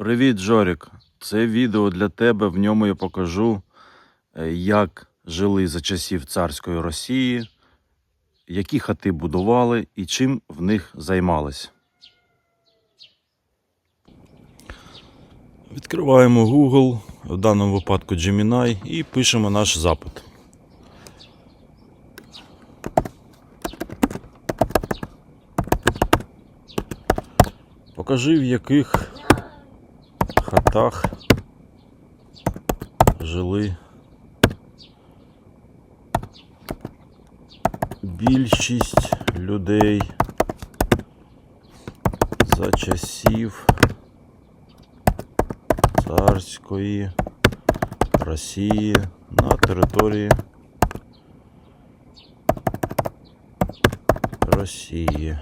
Привіт, Жорік! Це відео для тебе. В ньому я покажу, як жили за часів царської Росії, які хати будували і чим в них займались. Відкриваємо Google, в даному випадку Gemini, і пишемо наш запит. Покажи, в яких хатах жили більшість людей за часів царської Росії на території Росії.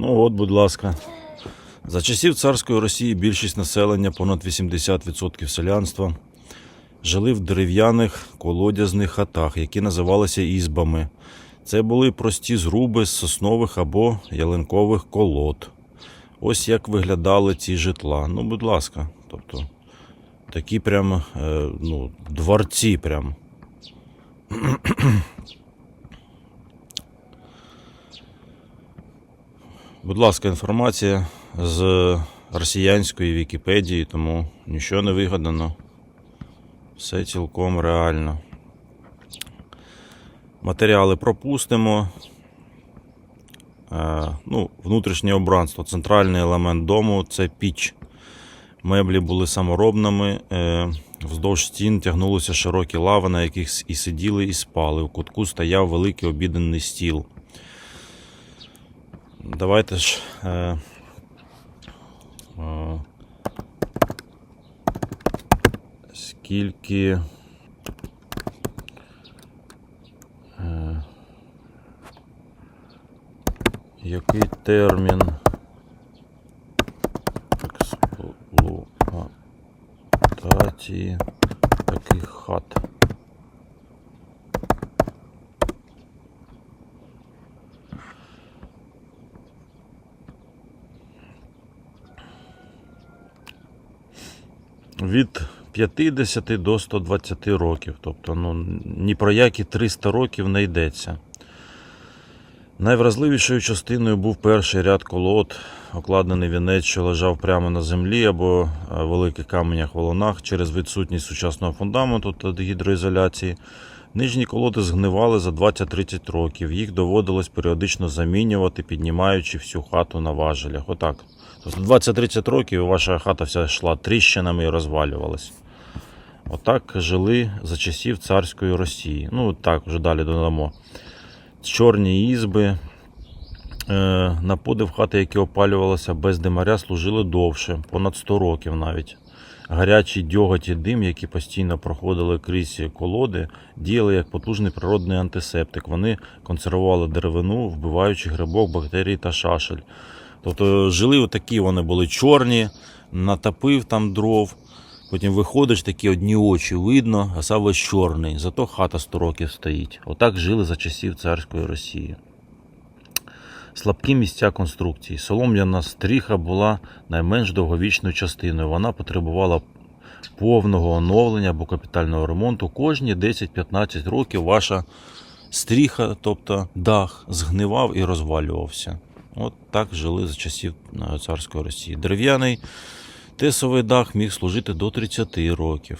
Ну от, будь ласка. За часів царської Росії більшість населення, понад 80% селянства, жили в дерев'яних колодязних хатах, які називалися ізбами. Це були прості зруби з соснових або ялинкових колод. Ось як виглядали ці житла. Ну, будь ласка, тобто такі прям, дворці прям. Будь ласка, інформація з росіянської Вікіпедії, тому нічого не вигадано. Все цілком реально. Матеріали пропустимо. Внутрішнє убранство. Центральний елемент дому – це піч. Меблі були саморобними. Вздовж стін тягнулися широкі лави, на яких і сиділи, і спали. У кутку стояв великий обіденний стіл. Давайте ж скільки який термін експлуатації таких хат? Від 50 до 120 років, тобто ні про які 300 років не йдеться. Найвразливішою частиною був перший ряд колод, окладений вінець, що лежав прямо на землі або великих каменях-валунах. Через відсутність сучасного фундаменту та гідроізоляції нижні колоди згнивали за 20-30 років. Їх доводилось періодично замінювати, піднімаючи всю хату на важелях. Отак. Тобто 20-30 років ваша хата вся йшла тріщинами і розвалювалась. Отак жили за часів царської Росії. Так, вже далі додамо. Чорні ізби. На подив хати, які опалювалися без димаря, служили довше, понад 100 років навіть. Гарячий дьоготь і дим, які постійно проходили крізь колоди, діяли як потужний природний антисептик. Вони консервували деревину, вбиваючи грибок, бактерії та шашель. Тобто жили отакі, вони були чорні, натопив там дров, потім виходиш, такі одні очі видно, а сам весь чорний, зато хата 100 років стоїть. Отак жили за часів царської Росії. Слабкі місця конструкції. Солом'яна стріха була найменш довговічною частиною. Вона потребувала повного оновлення або капітального ремонту. Кожні 10-15 років ваша стріха, тобто дах, згнивав і розвалювався. От так жили за часів царської Росії. Дерев'яний тесовий дах міг служити до 30 років.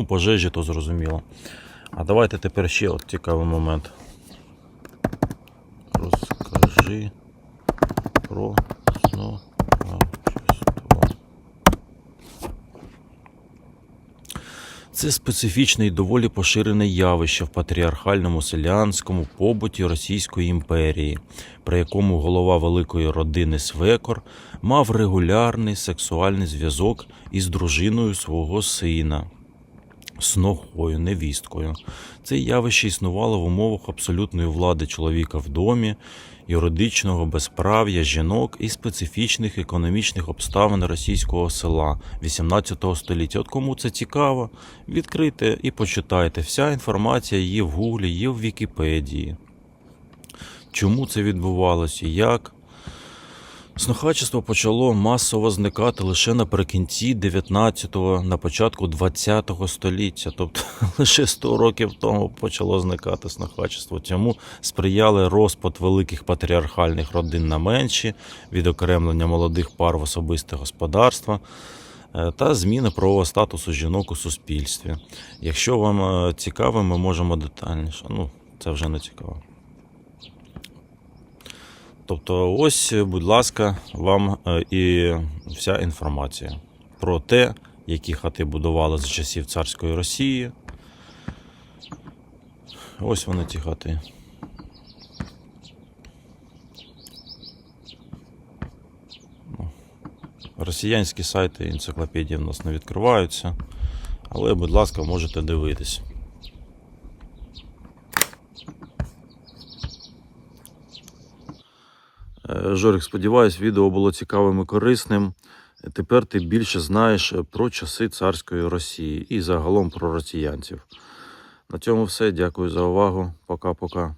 Пожежі то зрозуміло. А давайте тепер ще цікавий момент. Розкажи про сногавчество. Це специфічне і доволі поширене явище в патріархальному селянському побуті Російської імперії, при якому голова великої родини свекор мав регулярний сексуальний зв'язок із дружиною свого сина, снохою, невісткою. Це явище існувало в умовах абсолютної влади чоловіка в домі, юридичного безправ'я жінок і специфічних економічних обставин російського села 18 століття. От кому це цікаво, відкрийте і почитайте. Вся інформація є в Гуглі, є в Вікіпедії. чому це відбувалося і як. Снохачество почало масово зникати лише наприкінці 19-го, на початку 20-го століття. Тобто лише 100 років тому почало зникати снохачество. Цьому сприяли розпад великих патріархальних родин на менші, відокремлення молодих пар в особисте господарство та зміни правового статусу жінок у суспільстві. Якщо вам цікаво, ми можемо детальніше. Це вже не цікаво. Тобто ось, будь ласка, вам і вся інформація про те, які хати будували за часів царської Росії. Ось вони, ці хати. Росіянські сайти енциклопедії в нас не відкриваються, але, будь ласка, можете дивитись. Жорик, сподіваюсь, відео було цікавим і корисним. Тепер ти більше знаєш про часи царської Росії і загалом про росіянців. На цьому все. Дякую за увагу. Пока-пока.